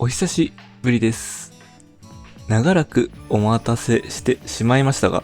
お久しぶりです。長らくお待たせしてしまいましたが、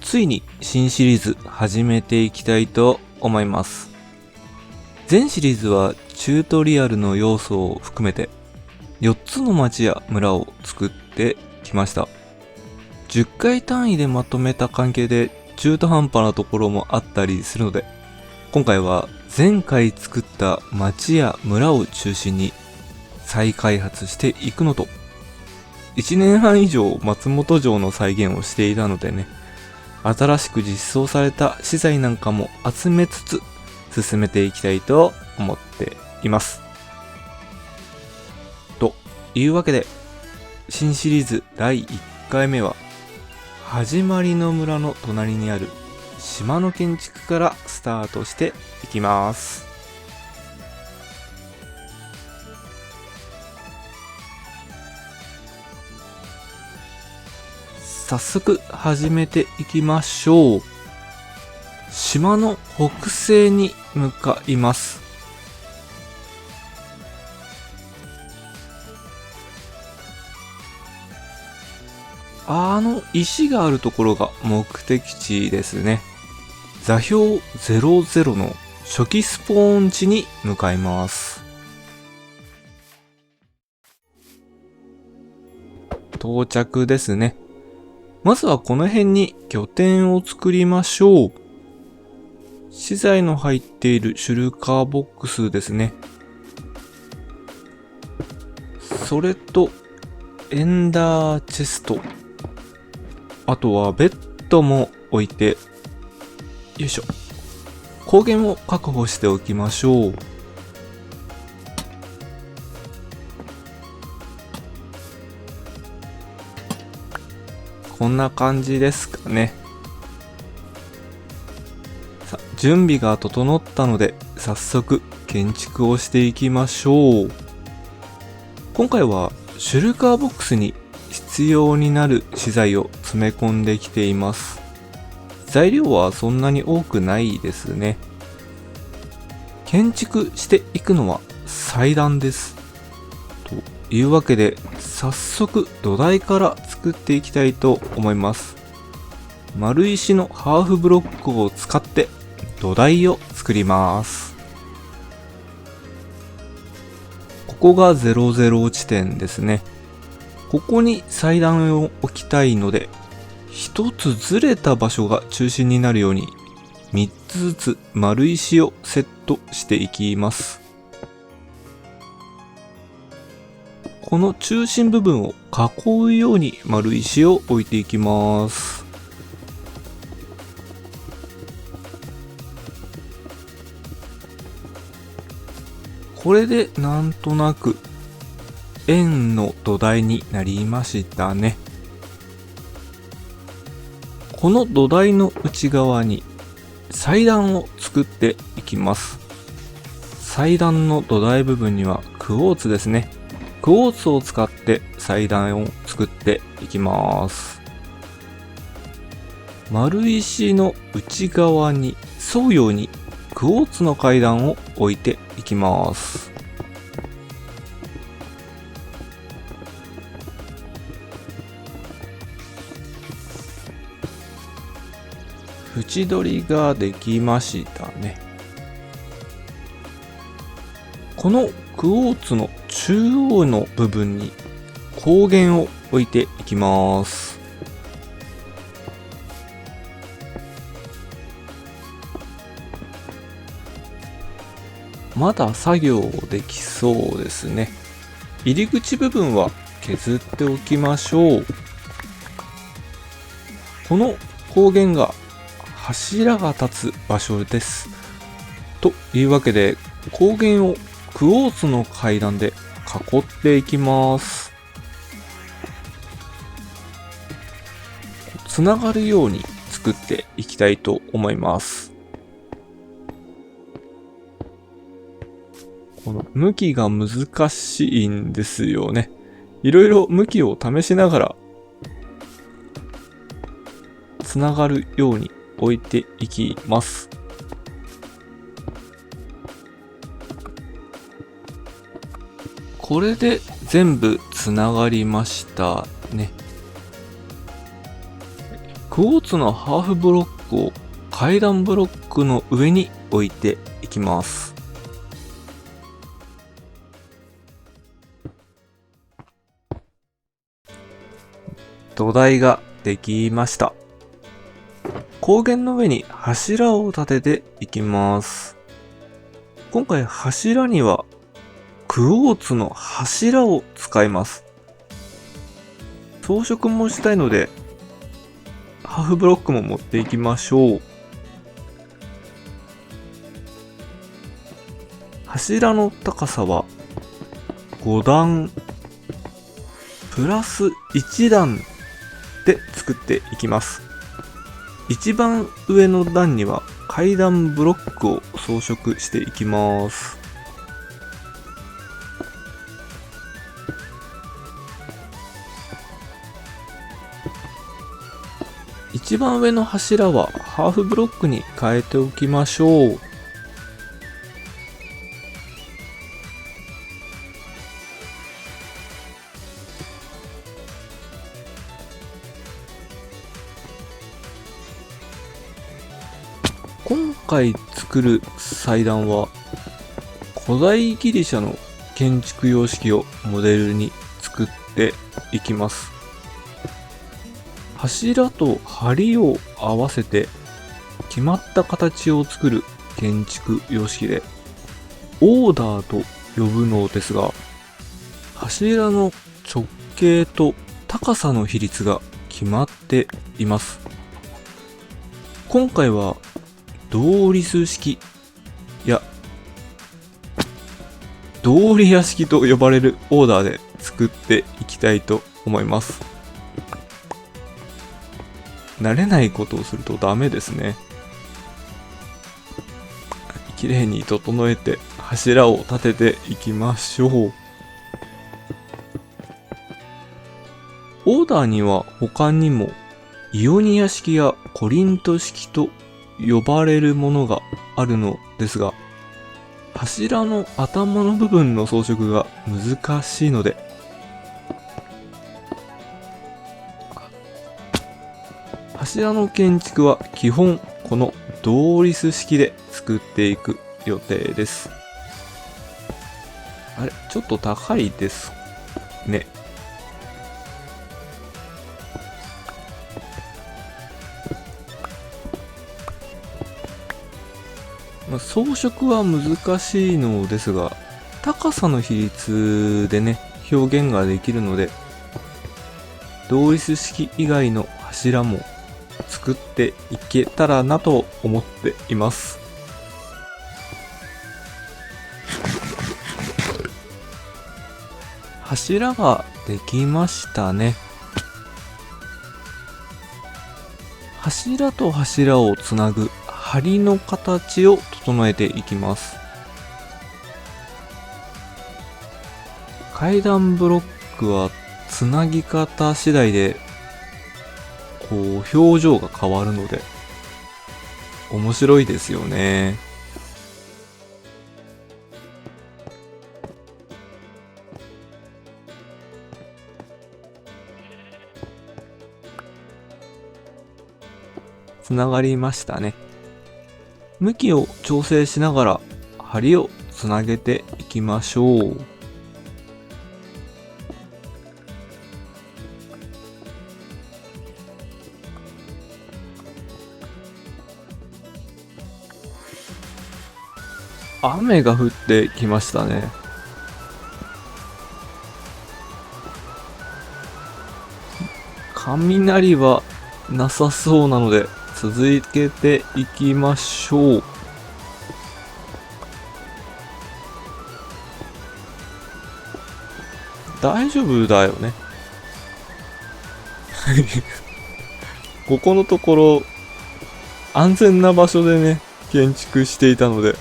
ついに新シリーズ始めていきたいと思います。全シリーズはチュートリアルの要素を含めて4つの町や村を作ってきました。10回単位でまとめた関係で中途半端なところもあったりするので、今回は前回作った町や村を中心に再開発していくのと、1年半以上松本城の再現をしていたのでね、新しく実装された資材なんかも集めつつ進めていきたいと思っています。というわけで、新シリーズ第1回目は始まりの村の隣にある島の建築からスタートしていきます。早速始めていきましょう。島の北西に向かいます。石があるところが目的地ですね。座標00の初期スポーン地に向かいます。到着ですね。まずはこの辺に拠点を作りましょう。資材の入っているシュルカーボックスですね。それとエンダーチェスト。あとはベッドも置いて、よいしょ。光源を確保しておきましょう。こんな感じですかね。さあ、準備が整ったので、早速建築をしていきましょう。今回はシュルカーボックスに必要になる資材を詰め込んできています。材料はそんなに多くないですね。建築していくのは祭壇です。というわけで、早速土台から作っていきたいと思います。丸石のハーフブロックを使って土台を作ります。ここが00地点ですね。ここに祭壇を置きたいので、一つずれた場所が中心になるように3つずつ丸石をセットしていきます。この中心部分を囲うように丸石を置いていきます。これでなんとなく円の土台になりましたね。この土台の内側に祭壇を作っていきます。祭壇の土台部分にはクォーツですね。クォーツを使って祭壇を作っていきます。丸石の内側に沿うようにクォーツの階段を置いていきます。縁取りができましたね。このクォーツの中央の部分に光源を置いていきます。まだ作業できそうですね。入り口部分は削っておきましょう。この光源が柱が立つ場所です。というわけで、光源をクォーツの階段で囲っていきます。つながるように作っていきたいと思います。この向きが難しいんですよね。いろいろ向きを試しながらつながるように置いていきます。これで全部つながりましたね。クォーツのハーフブロックを階段ブロックの上に置いていきます。土台ができました。高原の上に柱を立てていきます。今回柱にはクォーツの柱を使います。装飾もしたいのでハーフブロックも持っていきましょう。柱の高さは5段プラス1段で作っていきます。一番上の段には階段ブロックを装飾していきます。一番上の柱はハーフブロックに変えておきましょう。今回作る祭壇は古代ギリシャの建築様式をモデルに作っていきます。柱と梁を合わせて決まった形を作る建築様式でオーダーと呼ぶのですが、柱の直径と高さの比率が決まっています。今回はドーリス式やドーリア式と呼ばれるオーダーで作っていきたいと思います。慣れないことをするとダメですね。綺麗に整えて柱を立てていきましょう。オーダーには他にもイオニア式やコリント式と呼ばれるものがあるのですが、柱の頭の部分の装飾が難しいので、柱の建築は基本このドーリス式で作っていく予定です。あれ、ちょっと高いですね。装飾は難しいのですが、高さの比率でね、表現ができるので、ドーリス式以外の柱も作っていけたらなと思っています。柱ができましたね。柱と柱をつなぐ梁の形を整えていきます。階段ブロックはつなぎ方次第でこう表情が変わるので面白いですよね。つながりましたね。向きを調整しながら梁をつなげていきましょう。雨が降ってきましたね。雷はなさそうなので続けていきましょう。大丈夫だよね。ここのところ安全な場所でね建築していたので、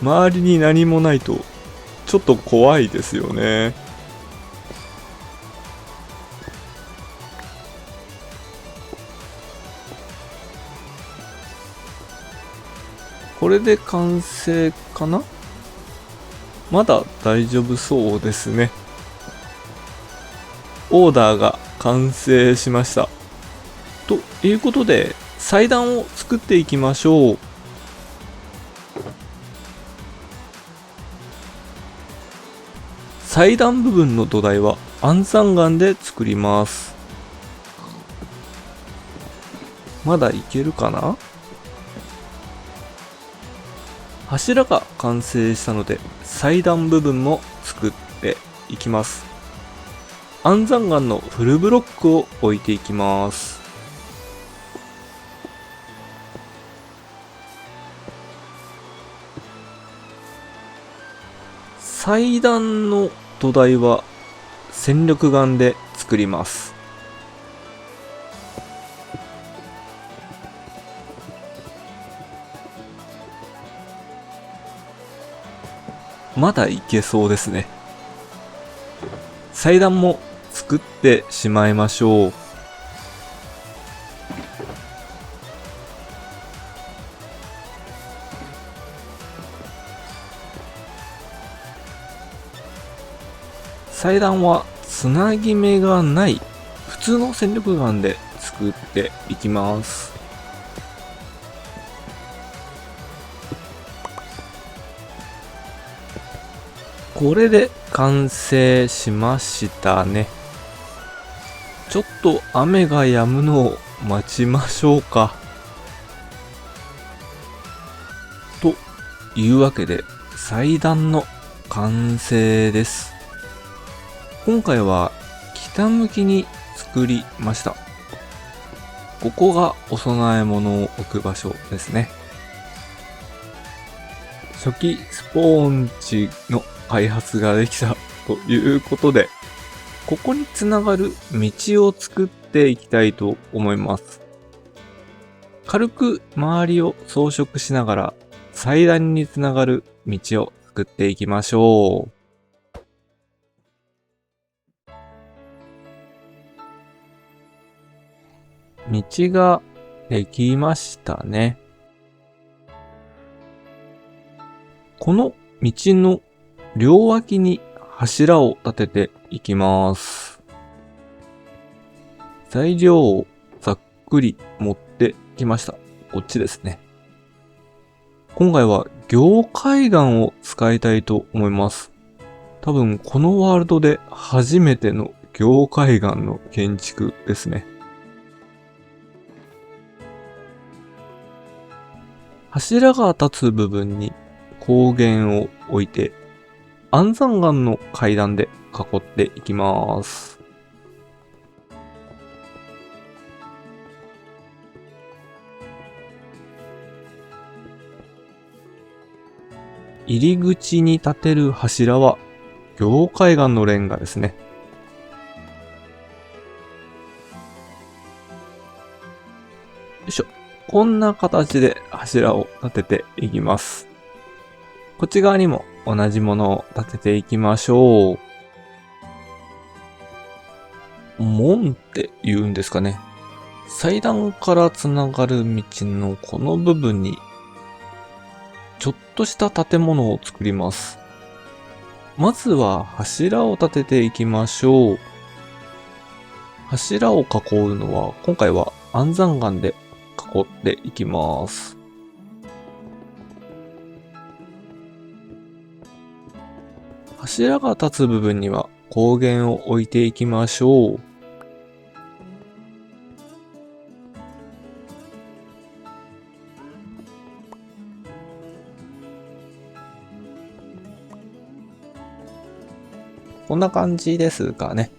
周りに何もないとちょっと怖いですよね。これで完成かな？まだ大丈夫そうですね。オーダーが完成しました。ということで、祭壇を作っていきましょう。祭壇部分の土台は安山岩で作ります。まだいけるかな？柱が完成したので祭壇部分も作っていきます。安山岩のフルブロックを置いていきます。祭壇の土台は戦力岩で作ります。まだいけそうですね。祭壇も作ってしまいましょう。祭壇はつなぎ目がない普通の戦力岩で作っていきます。これで完成しましたね。ちょっと雨が止むのを待ちましょうか。というわけで祭壇の完成です。今回は北向きに作りました。ここがお供え物を置く場所ですね。初期スポーン地の開発ができたということで、ここにつながる道を作っていきたいと思います。軽く周りを装飾しながら祭壇につながる道を作っていきましょう。道ができましたね。この道の両脇に柱を立てていきます。材料をざっくり持ってきました。こっちですね。今回は凝灰岩を使いたいと思います。多分このワールドで初めての凝灰岩の建築ですね。柱が立つ部分に光源を置いて安山岩の階段で囲っていきます。入り口に立てる柱は凝灰岩のレンガですね。よいしょ。こんな形で柱を立てていきます。こっち側にも同じものを立てていきましょう。門って言うんですかね。祭壇からつながる道のこの部分にちょっとした建物を作ります。まずは柱を立てていきましょう。柱を囲うのは今回は安山岩で囲っていきます。柱が立つ部分には光源を置いていきましょう。こんな感じですかね。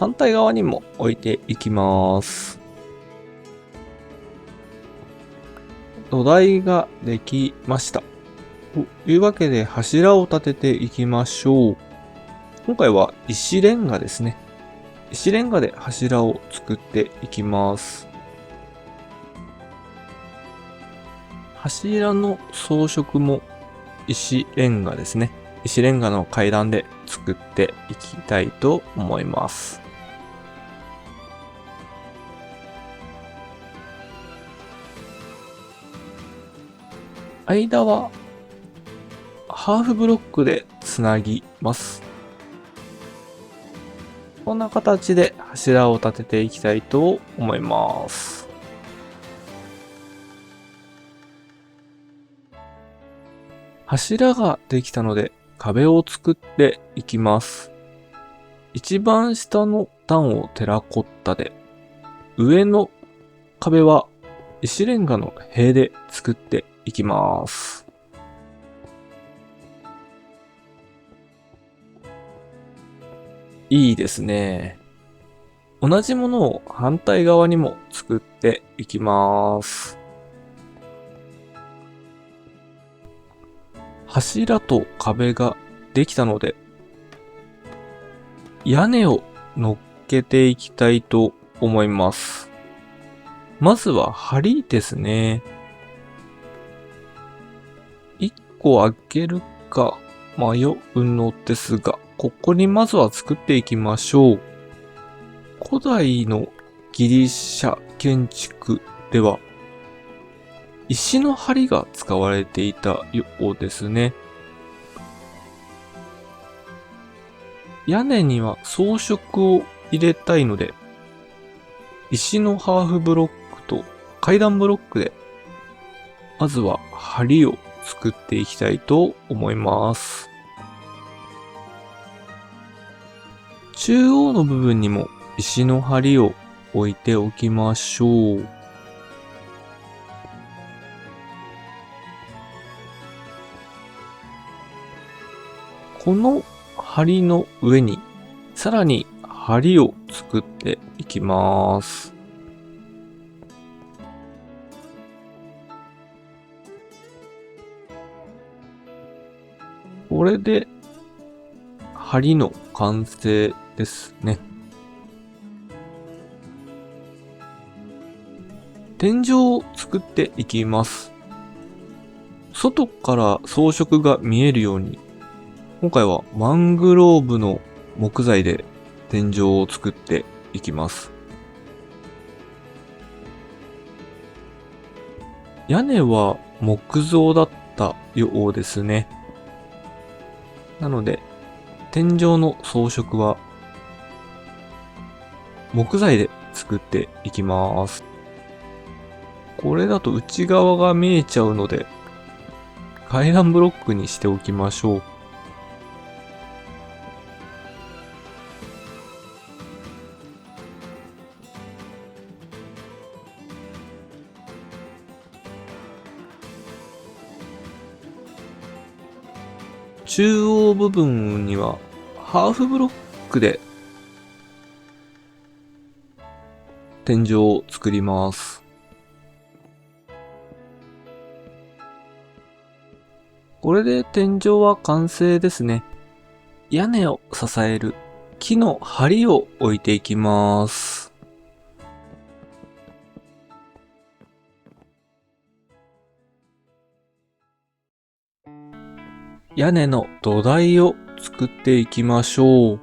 反対側にも置いていきます。土台ができました。というわけで柱を立てていきましょう。今回は石レンガですね。石レンガで柱を作っていきます。柱の装飾も石レンガですね。石レンガの階段で作っていきたいと思います。間はハーフブロックでつなぎます。こんな形で柱を立てていきたいと思います。柱ができたので壁を作っていきます。一番下の段をテラコッタで、上の壁は石レンガの塀で作っていきます。いいですね。同じものを反対側にも作っていきます。柱と壁ができたので、屋根を乗っけていきたいと思います。まずは梁ですね。1個開けるか迷うのですが、ここにまずは作っていきましょう。古代のギリシャ建築では、石の梁が使われていたようですね。屋根には装飾を入れたいので、石のハーフブロックと階段ブロックで、まずは梁を作っていきたいと思います。中央の部分にも石の梁を置いておきましょう。この梁の上にさらに梁を作っていきます。これで梁の完成ですね。天井を作っていきます。外から装飾が見えるように、今回はマングローブの木材で天井を作っていきます。屋根は木造だったようですね。なので、天井の装飾は木材で作っていきます。これだと内側が見えちゃうので、階段ブロックにしておきましょう。中央部分にはハーフブロックで天井を作ります。これで天井は完成ですね。屋根を支える木の梁を置いていきます。屋根の土台を作っていきましょう。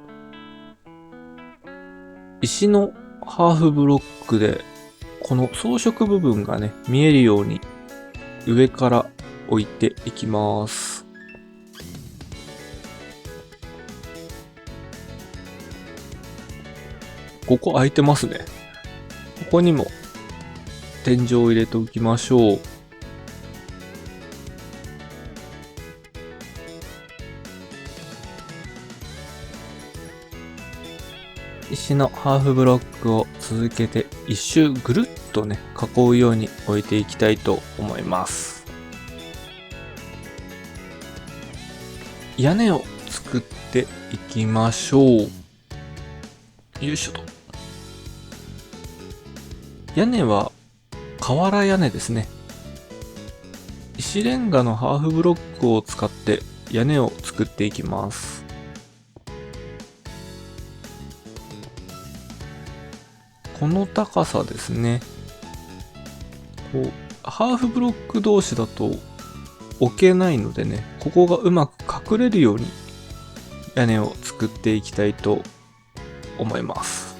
石のハーフブロックでこの装飾部分がね、見えるように上から置いていきます。ここ空いてますね。ここにも天井を入れておきましょう。石のハーフブロックを続けて一周ぐるっとね、囲うように置いていきたいと思います。屋根を作っていきましょう。よいしょと。屋根は瓦屋根ですね。石レンガのハーフブロックを使って屋根を作っていきます。この高さですね。こうハーフブロック同士だと置けないのでね、ここがうまく隠れるように屋根を作っていきたいと思います。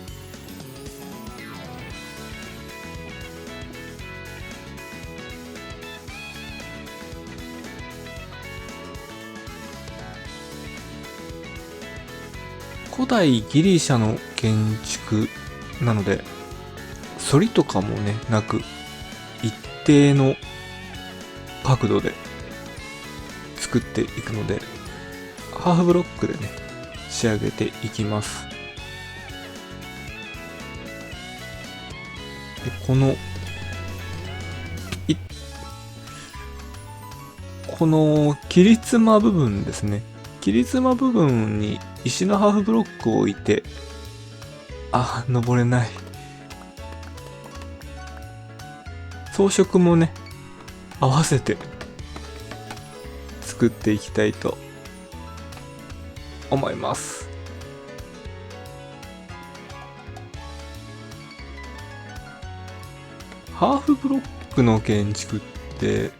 古代ギリシャの建築なので、反りとかもね、なく、一定の角度で作っていくので、ハーフブロックでね、仕上げていきます。でこの切り妻部分ですね。切り妻部分に石のハーフブロックを置いて、登れない。装飾もね、合わせて作っていきたいと思います。ハーフブロックの建築って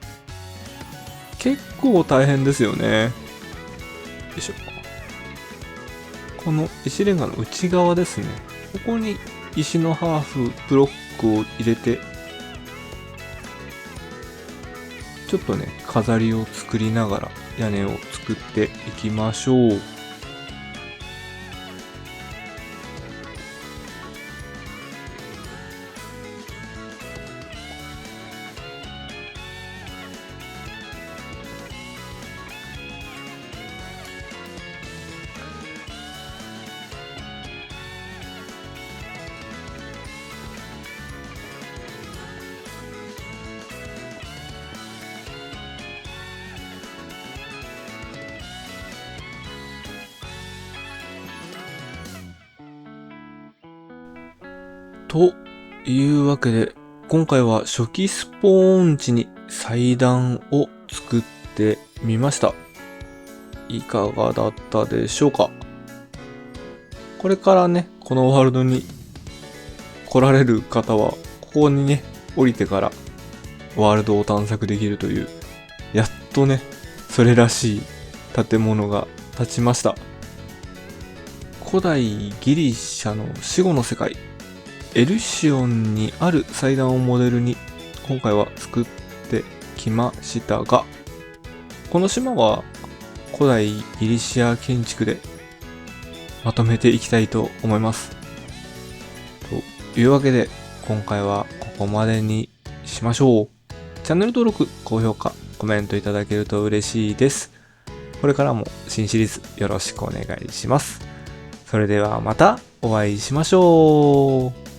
結構大変ですよね。よいしょ。この石レンガの内側ですね。ここに石のハーフブロックを入れて、ちょっとね、飾りを作りながら屋根を作っていきましょう。というわけで、今回は初期スポーン地に祭壇を作ってみました。いかがだったでしょうか。これからね、このワールドに来られる方は、ここにね、降りてからワールドを探索できるという、やっとね、それらしい建物が建ちました。古代ギリシャの死後の世界、エルシオンにある祭壇をモデルに今回は作ってきましたが、この島は古代ギリシア建築でまとめていきたいと思います。というわけで今回はここまでにしましょう。チャンネル登録、高評価、コメントいただけると嬉しいです。これからも新シリーズよろしくお願いします。それではまたお会いしましょう。